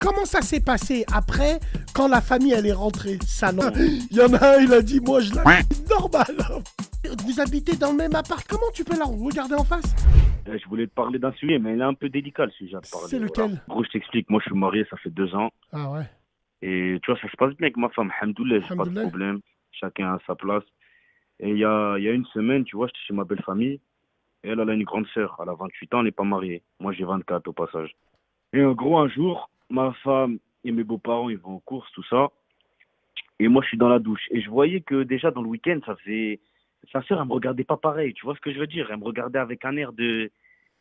Comment ça s'est passé après, quand la famille elle est rentrée? Ça non. Il y en a un, il a dit, moi je la normal. Vous habitez dans le même appart, comment tu peux la regarder en face? Je voulais te parler d'un sujet, mais il est un peu délicat le sujet à te parler. C'est lequel? Voilà. En gros, je t'explique. Moi, je suis marié, ça fait 2 ans. Ah ouais. Et tu vois, ça se passe bien avec ma femme. Alhamdoulilah, j'ai pas de problème. Chacun a sa place. Et il y a une semaine, tu vois, j'étais chez ma belle famille. Et elle a une grande sœur. Elle a 28 ans, elle n'est pas mariée. Moi, j'ai 24 au passage. Et en gros, un jour, ma femme et mes beaux-parents, ils vont aux courses, tout ça. Et moi, je suis dans la douche. Et je voyais que déjà, dans le week-end, sa sœur, elle me regardait pas pareil. Tu vois ce que je veux dire? Elle me regardait avec un air de...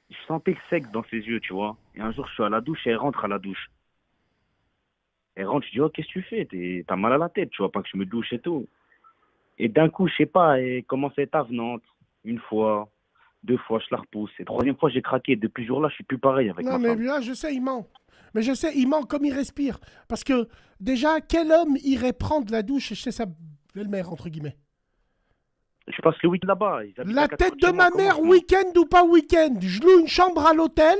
Je sentais le sexe dans ses yeux, tu vois. Et un jour, je suis à la douche et elle rentre à la douche. Elle rentre, je dis, oh, qu'est-ce que tu fais? T'as mal à la tête, tu vois, pas que je me douche et tout. Et d'un coup, je sais pas, elle commence à être avenante. Une fois, 2 fois, je la repousse. Et troisième fois, j'ai craqué. Depuis ce jour-là, je suis plus pareil avec ma femme. Non, mais là, je sais, il ment. Mais je sais, il ment comme il respire. Parce que, déjà, quel homme irait prendre la douche chez sa belle-mère, entre guillemets? Je passe le week-end là-bas. La tête de ma mère, week-end ou pas week-end. Je loue une chambre à l'hôtel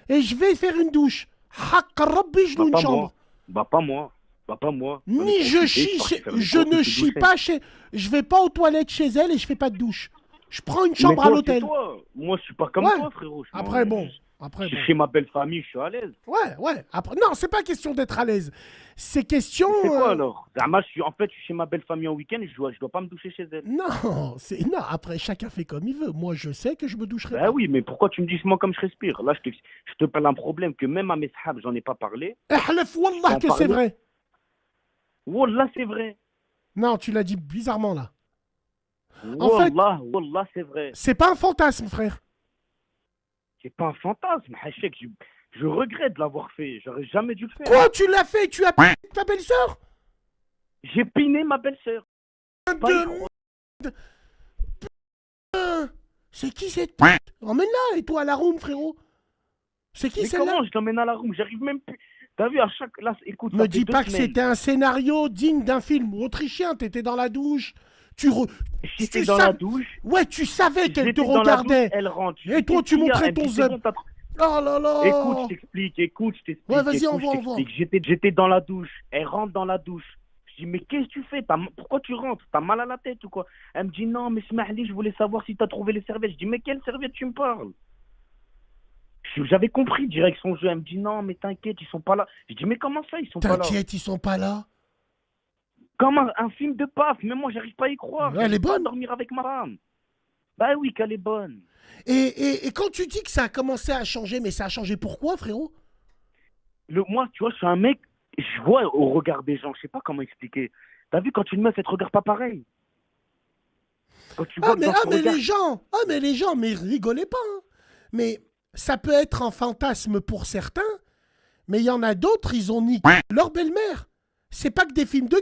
et je vais faire une douche. Hak Rabbi, je loue une chambre. Pas moi. Pas moi. Ni je chie, je ne chie pas chez... Je vais pas aux toilettes chez elle et je fais pas de douche. Je prends une chambre à l'hôtel. Moi, je suis pas comme toi, frérot. Après, bon. Je suis chez ma belle famille, je suis à l'aise. Ouais. Après, non, c'est pas question d'être à l'aise. C'est question... C'est quoi alors? En fait, je suis chez ma belle famille en week-end et je dois pas me doucher chez elle. Non, après, chacun fait comme il veut. Moi, je sais que je me doucherai pas. Ben oui, mais pourquoi tu me dis moi comme je respire? Là, je te parle d'un problème que même à mes sahabs, j'en ai pas parlé. Ahlef, wallah que c'est vrai. Wallah, c'est vrai. Non, tu l'as dit bizarrement, là. Wallah, c'est vrai. C'est pas un fantasme, frère. C'est pas un fantasme. Hachek, je regrette de l'avoir fait. J'aurais jamais dû le faire. Quoi, tu l'as fait? Tu as piné ta belle-sœur? J'ai piné ma belle-sœur. C'est qui cette pute? Emmène-la, et toi à la room, frérot. C'est qui celle-là? Comment je t'emmène à la room? J'arrive même plus. T'as vu, à chaque... Là, écoute, me dis pas que c'était un scénario digne d'un film autrichien. T'étais dans la douche. J'étais dans la douche. Ouais, tu savais qu'elle te regardait. Elle rentre. Et toi, tu montrais ton zeb. Oh là là. Écoute, je t'explique. Ouais, vas-y, on voit. J'étais dans la douche. Elle rentre dans la douche. Je dis, mais qu'est-ce que tu fais? Pourquoi tu rentres? T'as mal à la tête ou quoi? Elle me dit, non, mais Smahli, je voulais savoir si t'as trouvé les serviettes. Je dis, mais quelle serviette tu me parles? J'avais compris direct son jeu. Elle me dit, non, mais t'inquiète, ils sont pas là. Je dis, mais comment ça, ils sont pas là? T'inquiète, ils sont pas là. Comme un film de paf, mais moi, j'arrive pas à y croire. Elle est bonne. Pas dormir avec ma femme. Bah oui, qu'elle est bonne. Et quand tu dis que ça a commencé à changer, mais ça a changé pourquoi, frérot? Moi, tu vois, je suis un mec, je vois au regard des gens, je sais pas comment expliquer. T'as vu, quand une meuf, elle te regarde pas pareil. Quand tu vois mais les gens, mais rigolez pas. Hein. Mais ça peut être un fantasme pour certains, mais il y en a d'autres, ils ont niqué leur belle-mère. C'est pas que des films de...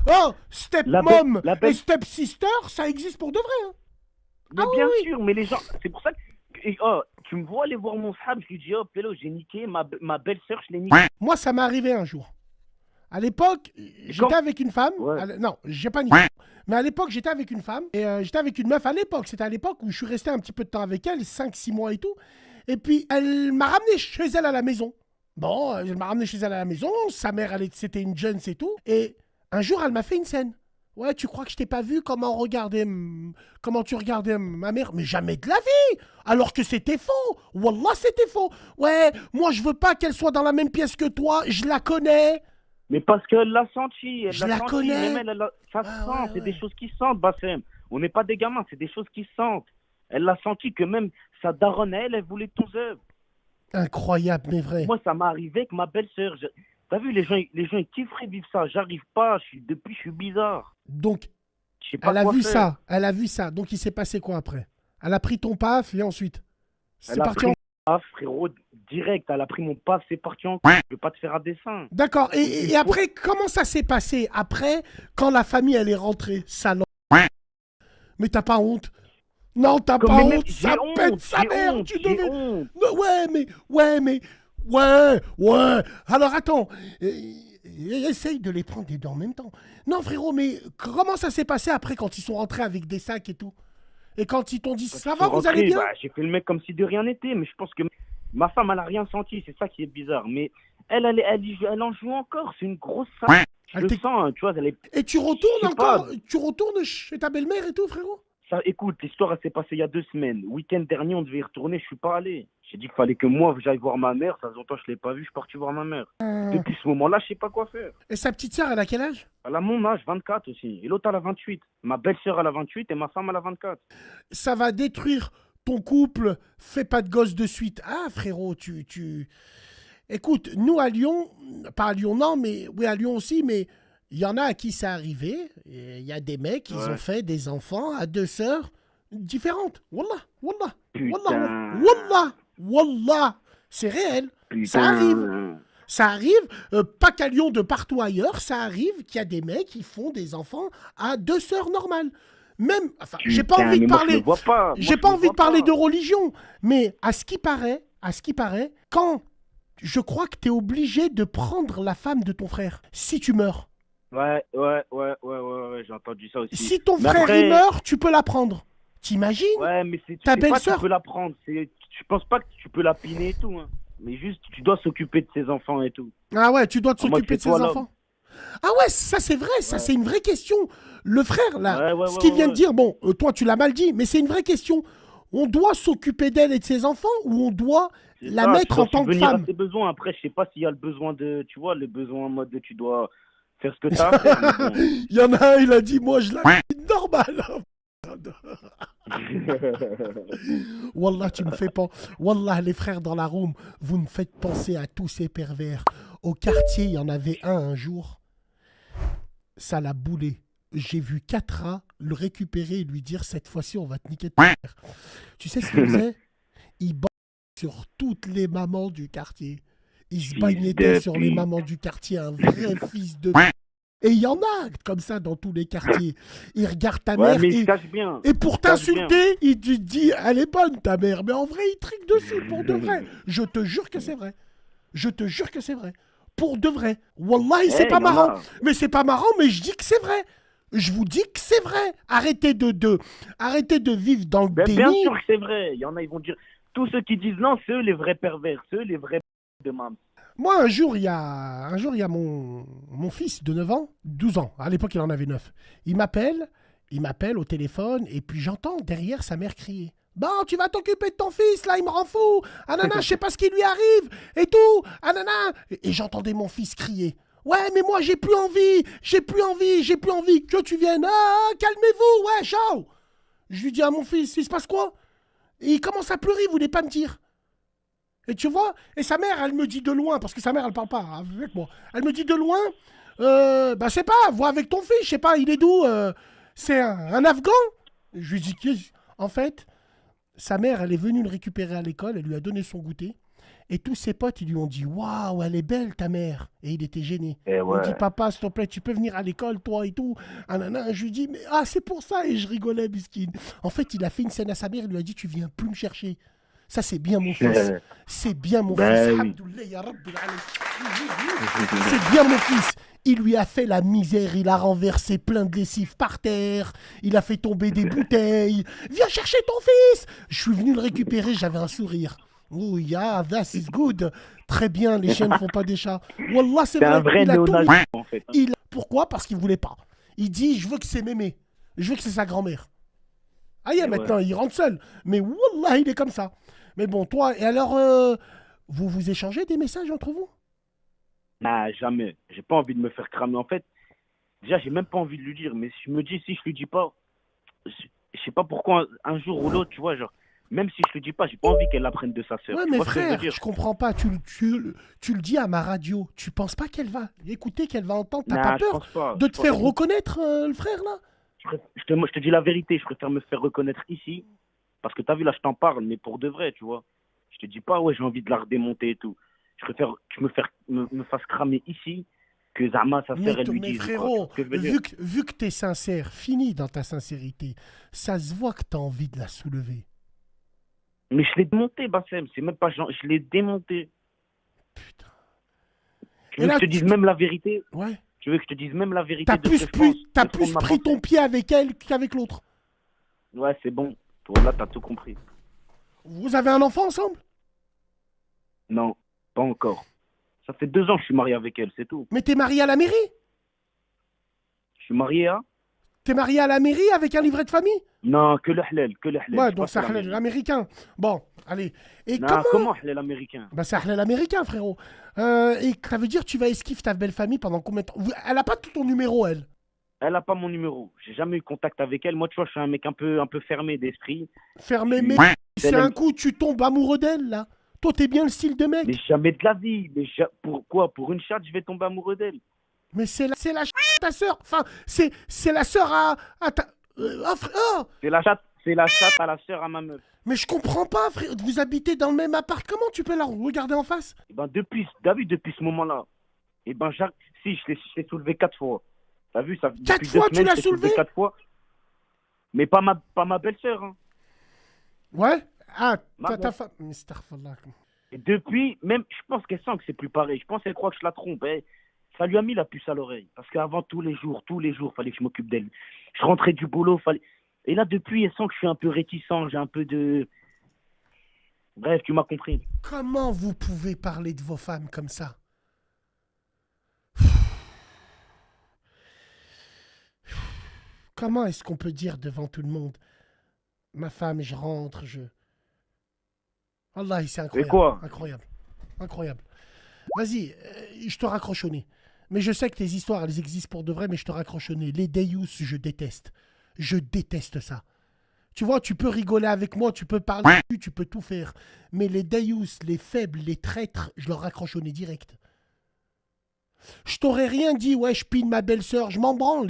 Oh, Stepmom et Stepsister, ça existe pour de vrai. Hein. Mais bien sûr, mais les gens, c'est pour ça que... tu me vois aller voir mon sahab, je lui dis, oh, Pélo, j'ai niqué, ma belle-sœur, je l'ai niqué. Moi, ça m'est arrivé un jour. À l'époque, j'étais avec une femme. Non, j'ai pas niqué. Mais à l'époque, j'étais avec une femme. Et j'étais avec une meuf à l'époque. C'était à l'époque où je suis resté un petit peu de temps avec elle, 5-6 mois et tout. Et puis, elle m'a ramené chez elle à la maison. Bon, elle m'a ramené chez elle à la maison. Sa mère, c'était une jeune, c'est tout. Et un jour, elle m'a fait une scène. Ouais, tu crois que je t'ai pas vu comment tu regardais ma mère? Mais jamais de la vie. Alors que c'était faux. Wallah, c'était faux. Ouais, moi, je veux pas qu'elle soit dans la même pièce que toi. Je la connais. Mais parce qu'elle l'a senti. Je la connais. Ça se sent. C'est des choses qui se sentent, Bassem. On n'est pas des gamins, c'est des choses qui se sentent. Elle l'a senti que même sa daronne, elle voulait ton œuvre. Incroyable, mais vrai. Moi, ça m'est arrivé avec ma belle-sœur. T'as vu, les gens, ils kifferaient vivre ça. J'arrive pas. Depuis, je suis bizarre. Donc, elle a vu ça. Elle a vu ça. Donc, il s'est passé quoi après? Elle a pris ton paf et ensuite c'est parti en paf, frérot, direct. Elle a pris mon paf, c'est parti en... Je veux pas te faire un dessin. D'accord. Et après, comment ça s'est passé après, quand la famille, elle est rentrée? Salon. Mais t'as pas honte? Non, t'as pas honte. Ça pète sa mère. Tu devais... Ouais. Alors, attends. Essaye de les prendre les deux en même temps. Non, frérot, mais comment ça s'est passé après quand ils sont rentrés avec des sacs et tout? Et quand ils t'ont dit, ça va, vous allez bien? J'ai fait le mec comme si de rien n'était, mais je pense que ma femme, elle a rien senti, c'est ça qui est bizarre. Mais Elle en joue encore. C'est une grosse salle. Je le sens, hein, tu vois. Et tu retournes encore? Tu retournes chez ta belle-mère et tout, frérot? Ça, écoute, l'histoire, elle s'est passée il y a 2 semaines. Le week-end dernier, on devait y retourner. Je suis pas allé. J'ai dit qu'il fallait que moi, j'aille voir ma mère. Ça fait longtemps que je l'ai pas vue. Je suis parti voir ma mère. Depuis ce moment-là, je sais pas quoi faire. Et sa petite sœur, elle a quel âge? Elle a mon âge, 24 aussi. Et l'autre, elle a 28. Ma belle-sœur, elle a 28 et ma femme, elle a 24. Ça va détruire ton couple. Fais pas de gosse de suite. Ah, frérot, Écoute, nous à Lyon, pas à Lyon, non, mais oui, à Lyon aussi, mais il y en a à qui c'est arrivé. Il y a des mecs, ils ont fait des enfants à 2 sœurs différentes. Wallah, wallah, wallah, wallah, wallah. C'est réel. Putain. Ça arrive. Ça arrive, pas qu'à Lyon, de partout ailleurs, ça arrive qu'il y a des mecs qui font des enfants à 2 sœurs normales. Même, enfin, j'ai pas envie de parler, j'ai pas envie de parler de religion, mais à ce qui paraît, quand je crois que tu es obligé de prendre la femme de ton frère si tu meurs. Ouais, j'ai entendu ça aussi. Si ton frère il meurt, tu peux la prendre. T'imagines? Ouais, mais c'est ta belle-sœur. Tu peux la prendre. Je pense pas que tu peux la piner et tout. Hein. Mais juste, tu dois s'occuper de ses enfants et tout. Ah ouais, tu dois s'occuper de ses enfants. Ah ouais, ça c'est vrai, ça c'est une vraie question. Le frère, là, ce qu'il vient de dire, bon, toi tu l'as mal dit, mais c'est une vraie question. On doit s'occuper d'elle et de ses enfants ou on doit la mettre en tant que femme? À ses besoins. Après, je sais pas s'il y a le besoin de, tu vois, le besoin en mode de tu dois faire ce que tu as à faire. Bon. Il y en a un, il a dit, moi je la mets normale. Wallah, tu me fais pas. Wallah, les frères dans la room, vous me faites penser à tous ces pervers. Au quartier, il y en avait un jour. Ça l'a boulé. J'ai vu 4A le récupérer et lui dire cette fois-ci, on va te niquer de ta mère. Tu sais ce qu'il faisait? Il baignait sur toutes les mamans du quartier. Il se baignait sur les mamans du quartier, un vrai fils de... Et il y en a comme ça dans tous les quartiers. Il regarde ta mère et pour t'insulter, il te dit elle est bonne ta mère. Mais en vrai, il trique dessus pour de vrai. Je te jure que c'est vrai. Je te jure que c'est vrai. Pour de vrai. Wallahi, c'est pas marrant. Mais c'est pas marrant, mais je dis que c'est vrai. Je vous dis que c'est vrai. Arrêtez de vivre dans le déni. Bien sûr que c'est vrai. Il y en a, ils vont dire... Tous ceux qui disent non, c'est eux les vrais pervers. C'est eux les vrais de mam. Moi, un jour, il y a mon fils de 9 ans, 12 ans. À l'époque, il en avait 9. Il m'appelle au téléphone, et puis j'entends derrière sa mère crier. Bon, tu vas t'occuper de ton fils, là, il me rend fou. Anana, je sais pas ce qui lui arrive, et tout. Anana. Et j'entendais mon fils crier. Ouais, mais moi, j'ai plus envie. Que tu viennes. Ah, calmez-vous, ouais, ciao. Je lui dis à mon fils, il se passe quoi? Et il commence à pleurer, il voulait pas me dire. Et tu vois, et sa mère, elle me dit de loin, parce que sa mère, elle parle pas avec moi. Elle me dit de loin, je sais pas, vois avec ton fils, je sais pas, il est d'où? C'est un Afghan? Je lui dis, en fait, sa mère, elle est venue le récupérer à l'école, elle lui a donné son goûter, et tous ses potes, ils lui ont dit, waouh, elle est belle ta mère. Et il était gêné. Il me dit, papa, s'il te plaît, tu peux venir à l'école, toi et tout. Je lui dis, mais c'est pour ça, et je rigolais, bisquine. En fait, il a fait une scène à sa mère, il lui a dit, tu viens plus me chercher. Ça, c'est bien mon fils. C'est bien mon fils. Oui. C'est bien mon fils. Il lui a fait la misère. Il a renversé plein de lessive par terre. Il a fait tomber des bouteilles. Viens chercher ton fils. Je suis venu le récupérer. J'avais un sourire. Oh, yeah, that is good. Très bien, les chiens ne font pas des chats. Wallah, c'est vrai. Un vrai néonazi, en fait. Pourquoi? Parce qu'il voulait pas. Il dit, je veux que c'est mémé. Je veux que c'est sa grand-mère. Ah, maintenant, il rentre seul. Mais wallah, il est comme ça. Mais bon, toi, et alors, vous échangez des messages entre vous? Nah, jamais. J'ai pas envie de me faire cramer. En fait, déjà, j'ai même pas envie de lui dire. Mais je me dis, si je lui dis pas, je sais pas pourquoi, un jour ou l'autre, tu vois, genre, même si je lui dis pas, j'ai pas envie qu'elle apprenne de sa sœur. Ouais, mais frère, je comprends pas. Tu le dis à ma radio. Tu penses pas qu'elle va écouter, qu'elle va entendre? T'as pas peur de te faire reconnaître, le frère, là? Je te dis la vérité, je préfère me faire reconnaître ici. Parce que t'as vu, là, je t'en parle, mais pour de vrai, tu vois. Je te dis pas, ouais, j'ai envie de la redémonter et tout. Je préfère que me fasse cramer ici, que Zama, sa sœur, elle lui dise. Mais frérot, vu que t'es sincère, fini dans ta sincérité, ça se voit que t'as envie de la soulever. Mais je l'ai démonté, Bassem, c'est même pas genre, je l'ai démonté. Putain. Tu veux que je te dise même la vérité? Ouais. Tu veux que je te dise même la vérité? T'as plus pris ton pied avec elle qu'avec l'autre. Ouais, c'est bon. Toi, là, t'as tout compris. Vous avez un enfant ensemble? Non, pas encore. Ça fait 2 ans que je suis marié avec elle, c'est tout. Mais t'es marié à la mairie? Je suis marié à... T'es marié à la mairie avec un livret de famille? Non, que le halal, que le halal. Ouais, donc c'est halal américain. Bon, allez. Et non, comment... comment halal américain? Bah c'est halal américain, frérot. Et ça veut dire que tu vas esquiver ta belle famille pendant combien de temps? Elle a pas tout ton numéro, elle? Elle a pas mon numéro. J'ai jamais eu contact avec elle. Moi, tu vois, je suis un mec un peu fermé d'esprit. Fermé, mais c'est un coup, tu tombes amoureux d'elle, là. Toi, t'es bien le style de mec. Mais jamais de la vie. Mais pourquoi? Pour une chatte, je vais tomber amoureux d'elle. Mais c'est la ta sœur. Enfin, c'est la sœur à ta... C'est la chatte à la sœur à ma meuf. Mais je comprends pas, frère. Vous habitez dans le même appart. Comment tu peux la regarder en face? Et ben David, depuis ce moment-là, et ben si je l'ai soulevé 4 fois. T'as vu ça? 4 fois tu l'as soulevé? 4 fois. Mais pas ma belle-sœur. Hein. Ouais. Ah, ta femme. Et depuis, même, je pense qu'elle sent que c'est plus pareil. Je pense qu'elle croit que je la trompe. Hein. Ça lui a mis la puce à l'oreille. Parce qu'avant, tous les jours, fallait que je m'occupe d'elle. Je rentrais du boulot, fallait... Et là, depuis, elle sent que je suis un peu réticent, j'ai un peu de... Bref, tu m'as compris. Comment vous pouvez parler de vos femmes comme ça? Comment est-ce qu'on peut dire devant tout le monde, ma femme, je rentre, Wallah, c'est incroyable. Et quoi? Incroyable. Incroyable. Vas-y, je te raccroche au nez. Mais je sais que tes histoires, elles existent pour de vrai, mais je te raccroche au nez. Les Deus, je déteste. Je déteste ça. Tu vois, tu peux rigoler avec moi, tu peux parler, tu peux tout faire. Mais les Deus, les faibles, les traîtres, je leur raccroche au nez direct. Je t'aurais rien dit, ouais, je pine ma belle-sœur, je m'en branle.